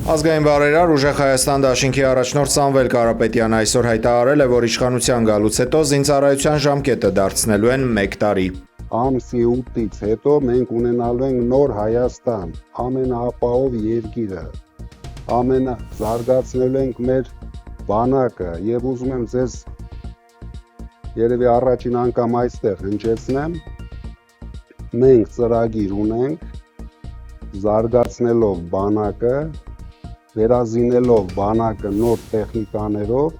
Ազգային բարերար ուժեղ Հայաստան դաշինքի առաջնորդ Սամվել Կարապետյանը այսօր հայտարարել է, որ իշխանության գալուց հետո զինծառայության ժամկետը դարձնելու են 1 տարի։ Ամսի 8-ից հետո մենք ունենալու ենք նոր Հայաստան, ամենաապահով երկիրը, զարգացնելու ենք մեր բանակը եւ ուզում եմ ձեզ երևի առաջին անգամ այստեղ հնչեցնեմ, մենք ծրագիր ունենք զարգացնելով բանակը, վերազինելով բանակը նոր տեխնիկաներով,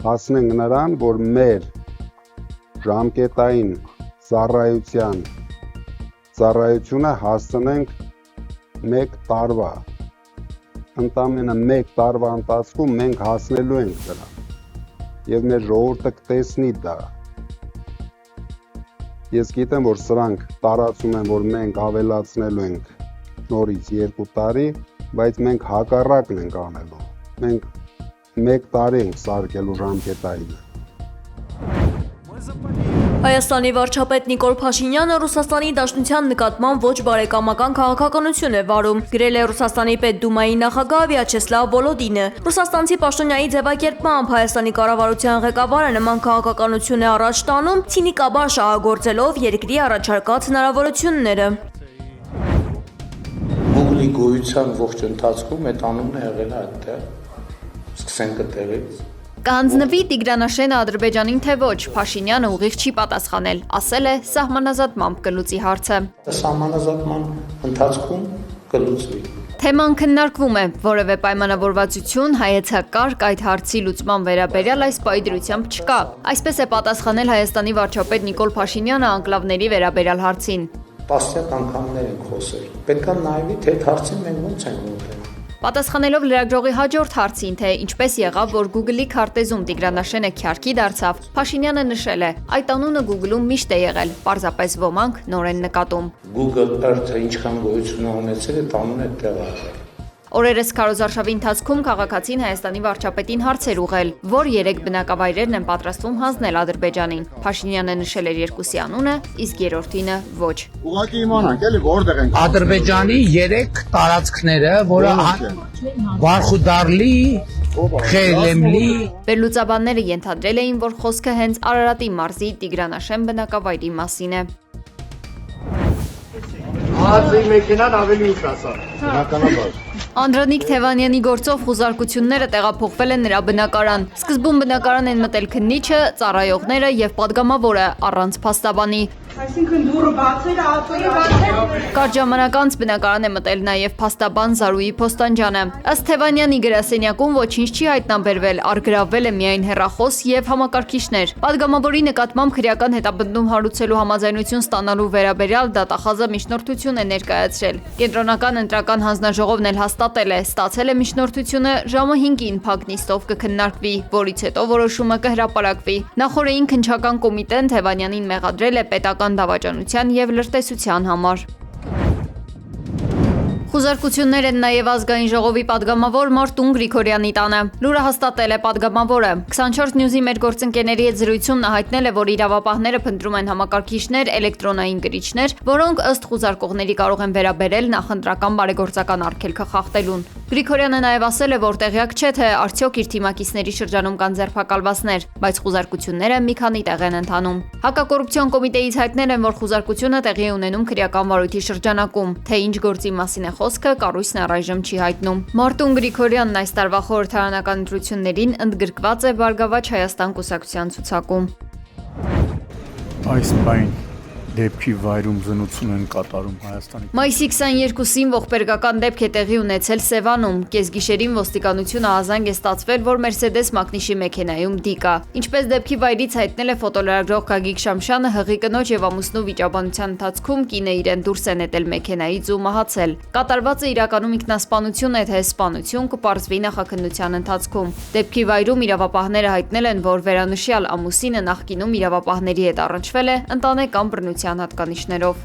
հասնենք նրան, որ մեր ժամկետային ծառայությունը հասցնենք 1 տարվա։ Ընդամենը 1 տարվա ընթացքում մենք հասնելու ենք դրան։ Եվ մեր ժողովուրդը կտեսնի դա։ Ես գիտեմ, որ սրանք տարածում են, որ մենք ավելացնելու ենք նորից 2 տարի, բայց մենք հակառակն ենք անելու։ Մենք 1 տարի ենք սարքելու ժամկետային։ Հայաստանի վարչապետ Նիկոլ Փաշինյանը Ռուսաստանի Դաշնության նկատմամբ ոչ բարեկամական քաղաքականություն է վարում, գրել է Ռուսաստանի Պետդումայի նախագահ Վյաչեսլավ Վոլոդինը։ Ռուսաստանցի պաշտոնյայի ձևակերպմամբ Հայաստանի կառավարության ղեկավարը նման քաղաքականություն է առաջ տանում, ցինիկաբար շահագործելով երկրի առաջարկած հնարավորությունները։ Գուգլի գոյության ողջ ընթացքում այդ անունը եղել է այդտեղ։ Սկսենք այդտեղից։ Կհանձնվի Տիգրանաշենը Ադրբեջանին թե ոչ, Փաշինյանը ուղիղ չի պատասխանել, ասել է սահմանազատմամբ կլուծի հարցը։ Սահմանազատման ընթացքում կլուծվի։ Թեման քննարկվում է, որևէ պայմանավորվածություն հայեցակարգ այդ հարցի լուծման վերաբերյալ այս պայդրությամբ չկա։ Այսպես է պատասխանել Հայաստանի վարչապետ Նիկոլ Փաշինյանը անկլավների վերաբերյալ հարցին։ Տասնյակ անգամներ ենք խոսել։ Պետք է նայվի, թե այդ հարցին մենք ոնց ենք մոտենում։ Պատասխանելով լրագրողի հաջորդ հարցին, թե ինչպես եղավ, որ Google-ի քարտեզում Տիգրանաշենը քյարքի դարձավ, Փաշինյանը նշել է, այդ անունը Google-ում միշտ է եղել, պարզապես ոմանք նոր են նկատում։ Google Earth-ը ինչքան գոյություն ունեցել, այդ անունը այդտեղ է եղել։ Օրերս քարոզարշավի ընթացքում քաղաքացին Հայաստանի վարչապետին հարցեր ուղղել, որ 3 բնակավայրերն են պատրաստվում հանձնել Ադրբեջանին։ Փաշինյանը նշել էր 2-ի անունը, իսկ 3-ին ոչ։ Ուղղակի իմանանք, էլի որտեղ ենք։ Ադրբեջանի 3 տարածքները, որը Բարխուդարլի, Խելեմլի։ Վերլուծաբանները ենթադրել էին, որ խոսքը հենց Արարատի մարզի Տիգրանաշեն բնակավայրի մասին է։ մեքենան ավելի ուշ ասա։ Բնականաբար։ Անդրանիկ Թևանյանի գործով խուզարկությունները տեղափոխվել են նրա բնակարան։ Սկզբում բնակարան են մտել քննիչը, ծառայողները եւ падգամավորը առանց փաստաբանի։ Այսինքն դուռը բացել է, աթոռը բացել։ Կարճ ժամանակ անց բնակարան է մտել նաեւ փաստաբան Զարուհի Փոստանջյանը։ Ըստ Թևանյանի գրասենյակում ոչինչ չի հայտնաբերվել, առգրավվել է միայն հեռախոս եւ համակարգիչներ։ Падգամավորի նկատմամբ քրեական հետապնդում հարուցելու համաձայնություն ստանալու վերաբերյալ դատախազը միջնորդություն է ներկայացրել։ Կենտրոնական ընտրական հանձնաժողովն էլ հաստատել է, ստացել է միջնորդությունը ժամը 5-ին փակ նիստով կքննարկվի, որից հետո որոշումը կհրապարակվի։ Նախորդին քննչական կոմիտեն Թևանյանին մեղադրել է պետական դավաճանության եւ լրտեսության համար։ Խուզարկություններ են նաև ազգային ժողովի падգամավոր Մարտուն Գրիգորյանի տանը։ Լուրը հաստատել է падգամավորը։ 24 News-ի մեր գործընկերների հետ զրույցում նա հայտնել է, որ իրավապահները փնտրում են համակարգիչներ, էլեկտրոնային գրիչներ, որոնք ըստ խուզարկողների կարող են վերաբերել նախընտրական բարեգործական արգելքը խախտելուն։ Գրիգորյանը նաև ասել է, որ տեղյակ չէ, թե արդյոք իր թիմակիցների շրջանում կան ձերբակալվածներ, բայց խուզարկությունները մի քանի տեղ են ընթանում։ Հակակոռուպցիոն կոմիտեից հայտնել են, որ խուզարկությունը տեղի է ունենում քրեական վարույթի շրջանակում, թե ինչ գործի մասին է խոսքը կառույցն առայժմ չի հայտնում։ Մարտուն Գրիգորյանն այս տարվա խորհրդարանական ընտրություններին ընդգրկված է Բարգավաճ Հայաստան կուսակցության ցուցակում։ Այս բան դեպքի վայրում զնուցում են կատարում Հայաստանի։ Մայիսի 22-ին ողբերգական դեպք է տեղի ունեցել Սևանում։ Կեսգիշերին ոստիկանությունը ահազանգ է ստացվել, որ Mercedes Մակնիշի մեքենայում դի կա։ Ինչպես դեպքի վայրից հայտնել է ֆոտոլրագրող Գագիկ Շամշյանը, հղի կնոջ եւ ամուսնու վիճաբանության ընթացքում կինը իրեն դուրս է նետել մեքենայից ու մահացել։ Կատարվածը իրականում ինքնասպանություն է, թե սպանություն կպարզվի նախաքննության ընթացքում։ Դեպքի վայրում իրավապահները հայտնել են, որ վերանշյալ ամուսինը նախկինում իրավապահների հետ առնչվել է ընտանեկան բռնության հատկանիշներով։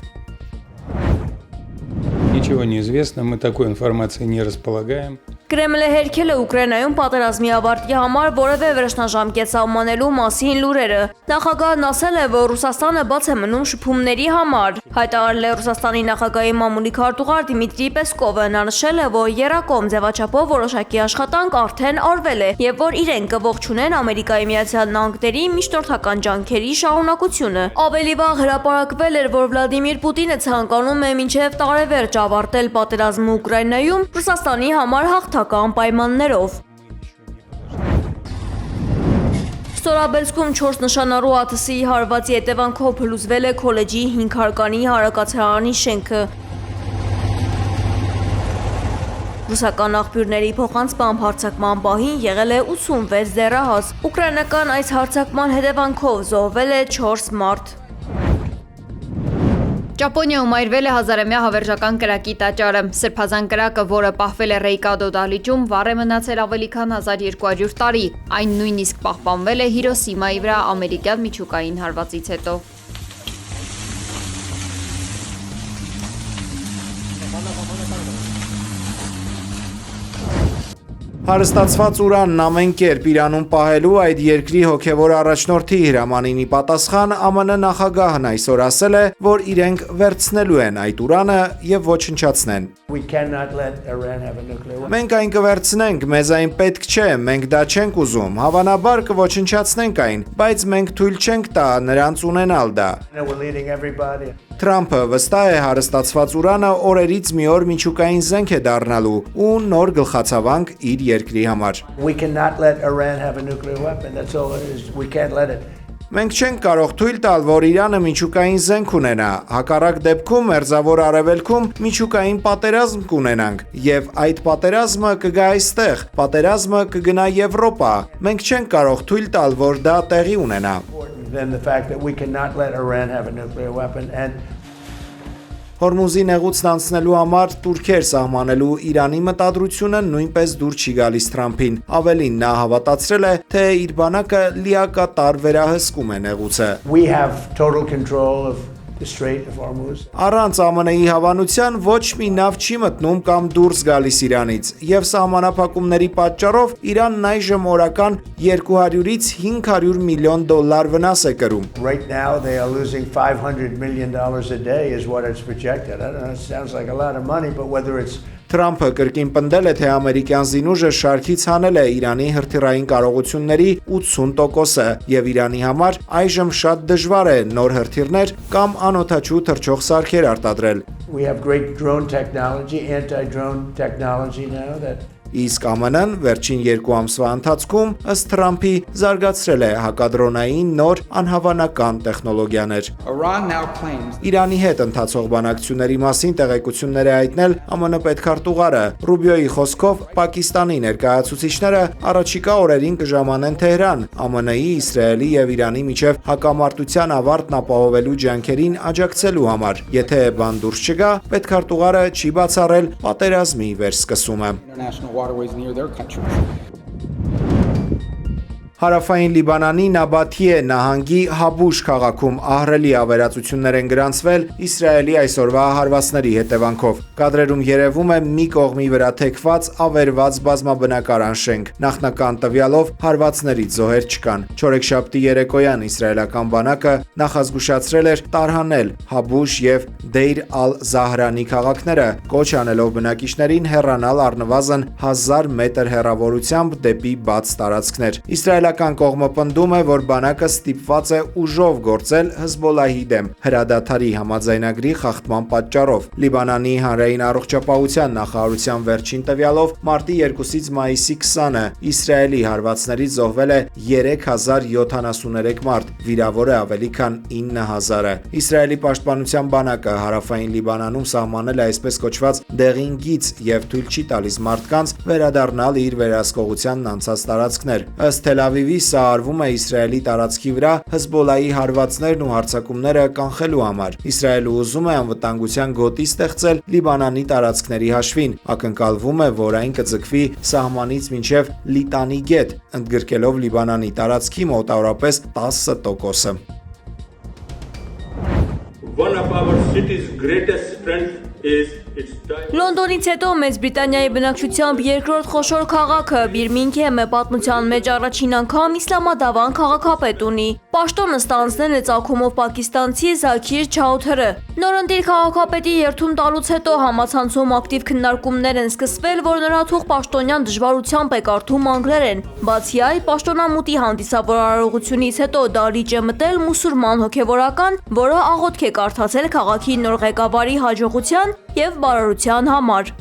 Ничего не известно, мы такой информацией не располагаем. Կրեմլը հերքել է Ուկրաինայում պատերազմի ավարտի համար որևէ վերջնաժամկետ սահմանելու մասին լուրերը։ Նախագահն ասել է, որ Ռուսաստանը բաց է մնում շփումների համար։ Հայտարարել է Ռուսաստանի նախագահի մամուլի քարտուղար Դիմիտրի Պեսկովը։ Նա նշել է, որ եռակողմ ձևաչափով որոշակի աշխատանք արդեն արվել է եւ որ իրենք կողջունեն Ամերիկայի Միացյալ Նահանգների միջնորդական ջանքերի շարունակությունը։ Ավելի վաղ հրապարակվել էր, որ Վլադիմիր Պուտինը ցանկանում է մինչև տարեվերջ ավարտել պատերազմը Ուկրաինայում Ռուսաստանի համար հաղթական պայմաններով։ Ստորաբելսկում 4 նշանառու ԱԹՍ-ի հարվածի հետևանքով փլուզվել է քոլեջի 5 հարկանի հարակացարանի շենքը։ Ռուսական աղբյուրների փոխանցմամբ հարձակման պահին եղել է 86 դեռահաս։ Ուկրաինական այս հարձակման հետևանքով զոհվել է 4 մարդ։ Ճապոնիայում այրվել է հազարամյա հավերժական կրակի տաճարը։ Սրբազան կրակը, որը պահվել է Ռեյկադո դահլիճում, վառ է մնացել ավելի քան 1200 տարի։ Այն նույնիսկ պահպանվել է Հիրոսիմայի վրա ամերիկյան միջուկային հարվածից հետո։ Հարստացված ուրանն ամեն կերպ Իրանում պահելու այդ երկրի հոգևոր առաջնորդի հրամանին ի պատասխան ԱՄՆ նախագահն այսօր ասել է, որ իրենք վերցնելու են այդ ուրանը եւ ոչնչացնեն։ Մենք այն կվերցնենք, մեզ այն պետք չէ, մենք դա չենք ուզում, հավանաբար կոչնչացնենք այն, բայց մենք թույլ չենք տա նրանց ունենալ դա։ Թրամփը վստահ է հարստացված ուրանը օրերից մի օր միջուկային զենք է դառնալու ու նոր գլխացավանք իր երկրի համար։ Մենք չենք կարող թույլ տալ, որ Իրանը միջուկային զենք ունենա, հակառակ դեպքում Մերձավոր Արևելքում միջուկային պատերազմ կունենանք, եւ այդ պատերազմը կգա այստեղ, պատերազմը կգնա Եվրոպա։ Մենք չենք կարող թույլ տալ, որ դա տեղի ունենա։ Հորմուզի նեղուցն անցնելու համար տուրքեր սահմանելու Իրանի մտադրությունը նույնպես դուր չի գալիս Թրամփին։ Ավելին, նա հավատացրել է, թե իր բանակը լիակատար վերահսկում է նեղուցը։ Առանց ԱՄՆ-ի հավանության ոչ մի նավ չի մտնում կամ դուրս գալիս Իրանից, եւ սահմանափակումների պատճառով Իրանն այժմ օրական 200-ից 500 միլիոն դոլար վնաս է կրում։ Right now they are losing $500 million a day is what it's projected. I don't know, it sounds like a lot of money, but whether it's Թրամփը կրկին պնդել է, թե ամերիկյան զինուժը շարքից հանել է Իրանի հրթիռային կարողությունների 80%-ը եւ Իրանի համար այժմ շատ դժվար է նոր հրթիռներ կամ անօդաչու թռչող սարքեր արտադրել։ We have great drone technology, anti-drone technology now that Իսկ ԱՄՆ-ն վերջին 2 ամսվա ընթացքում ըստ Թրամփի զարգացրել է հակադրոնային նոր անհավանական տեխնոլոգիաներ։ Իրանի հետ ընթացող բանակցությունների մասին տեղեկություններ է հայտնել ԱՄՆ պետքարտուղարը։ Ռուբիոյի խոսքով Պակիստանի ներկայացուցիչները առաջիկա օրերին կժամանեն Թեհրան ԱՄՆ-ի, Իսրայելի եւ Իրանի միջև հակամարտության ավարտն ապահովելու ջանքերին աջակցելու համար։ Եթե բան դուրս չգա, պետքարտուղարը չի բացառել պատերազմի վերսկսումը։ waterways near their country. Հարավային Լիբանանի Նաբաթիե նահանգի Հաբուշ քաղաքում ահռելի ավերածություններ են գրանցվել Իսրայելի այսօրվա հարվածների հետևանքով։ Կադրերում երևում է մի կողմի վրա թեքված ավերված բազմաբնակարան շենք։ Նախնական տվյալով հարվածներից զոհեր չկան։ Չորեքշաբթի երեկոյան իսրայելական բանակը նախազգուշացրել էր տարհանել Հաբուշ եւ Դեյր ալ-Զահրանի քաղաքները, կոչ անելով բնակիչներին հեռանալ առնվազն 1000 մետր հեռավորությամբ դեպի բաց տարածքներ։ Իսրայելական կողմը պնդում է, որ բանակը ստիպված է ուժով գործել Հզբոլահի դեմ հրադադարի համաձայնագրի խախտման պատճառով։ Լիբանանի հանրային առողջապահության նախարարության վերջին տվյալով մարտի 2-ից մայիսի 20-ը Իսրայելի հարվածներից զոհվել է 3073 մարդ, վիրավոր է ավելի քան 9000-ը։ Իսրայելի պաշտպանության բանակը հարավային Լիբանանում սահմանել է այսպես կոչված դեղին գիծ եւ թույլ չի տալիս մարդկանց վերադառնալ իր վերահսկողությանն անցած տարածքներ։ Ըստ Թել Ավիվի սա արվում է Իսրայելի տարածքի վրա Հզբոլայի հարվածներն ու հարձակումները կանխելու համար։ Իսրայելը ուզում է անվտանգության գոտի ստեղծել Լիբանանի տարածքների հաշվին։ Ակնկալվում է, որ այն կձգվի սահմանից մինչև Լիտանի գետ, ընդգրկելով Լիբանանի տարածքի մոտավորապես 10%-ը։ One of our city's greatest strengths Լոնդոնից հետո Մեծ Բրիտանիայի բնակչությամբ երկրորդ խոշոր քաղաքը Բիրմինգհեմը պատմության մեջ առաջին անգամ իսլամադավան քաղաքապետ ունի։ Պաշտոնը ստանձնել է ծագումով պակիստանցի Զաքիր Չաութերը։ Նորընտիր քաղաքապետի երթում տալուց հետո համացանցում ակտիվ քննարկումներ են սկսվել, որ նրա թուղ պաշտոնյան դժվարությամբ է կարդում անգլերեն։ Բացի այդ, պաշտոնամուտի հանդիսավոր արարողությունից հետո դահլիճ է մտել մուսուլման հոգևորական, որը աղոթք է կարդացել քաղաքի նոր ղեկավարի հաջողության և բարօրության համար։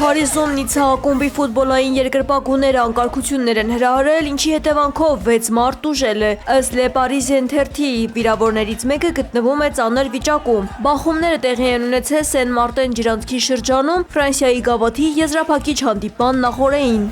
Փարիզում Նիցցա ակումբի ֆուտբոլային երկրպագուները անկարգություններ են հրահրել, ինչի հետևանքով 6 մարդ տուժել է։ Ըստ Le Parisien թերթի վիրավորներից մեկը գտնվում է ծանր վիճակում։ Բախումները տեղի են ունեցել Սեն Մարտեն ջրանցքի շրջանում Ֆրանսիայի գավաթի եզրափակիչ հանդիպման նախօրեին։